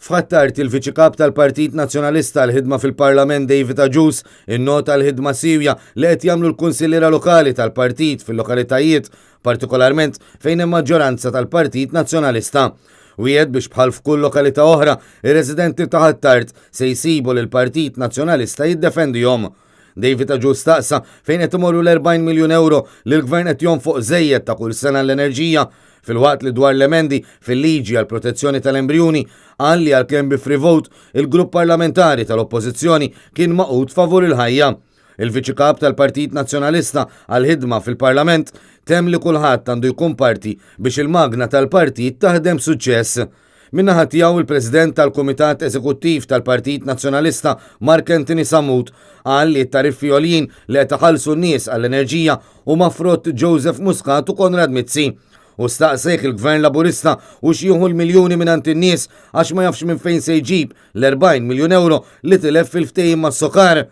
F'Ħattart il-Viċi Kap tal-Partit Nazzjonalista l-ħidma fil-Parlament David Aġus innota l-ħidma sewja li qed jagħmlu l-kunsilliera lokali tal-partit fil-lokalitajiet partikolarment fejn hemm maġġoranza tal-Partit Nazzjonalista. Wieħed biex bħal f'kull lokalità oħra ir-residenti ta' Ħattart se jsibu lil Partit Nazzjonalista jiddefendihom. David Aġus staqsa fejn qed imorru l-40 miljun euro li l-Gvern qed jonfoq żejjed ta' kull sena l-enerġija fil-waqt li dwar l-emendi fil-liġi għal protezzjoni tal-embrjuni qal li għalkemm bi free vote il-grupp parlamentari tal-Oppożizzjoni kien maqut favur il-ħajja. Il-Viċi Kap tal-Partit Nazzjonalista għal-ħidma fil-Parlament tem li kulħadd għandu jkun parti biex il-magna tal-partit taħdem suċċess. Minnaħa tiegħu il-President tal-Kumitat Eżekuttiv tal-Partit Nazzjonalista Mark Anthony Samut qal li t-tariffi għoljin li qed iħallsu n-nies għall-enerġija huma frott Joseph Muscat u Konrad Mizzi. U staqsejk il-Gvern Laburista u xieħu l-miljoni minant in-nies għax ma jafx minn fejn se jġib l-40 miljun euro li tilef fil-ftehim mas-sokar.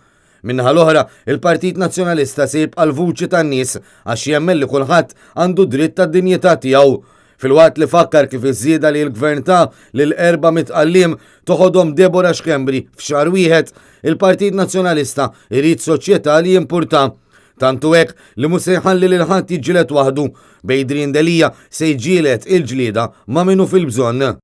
Minnaħa l-oħra, il-Partit Nazzjonalista se jibqa' l-vuċi tan-nies għax jemmel li kulħadd għandu dritt tad-dinjità tiegħu. Fil-waqt li fakkar kif iżżieda li l-Gvern ta' lil 400 qallim toħodhom Deborah Xkembri f'xahar wieħed, il-Partit Nazzjonalista irid soċjetà li jimpurta. Tantu hekk li mhux se jħalli lil ħadd jiġġieled waħdu bejn Drin Delija se jġielet il-ġlieda ma' minnu fil-bżonn.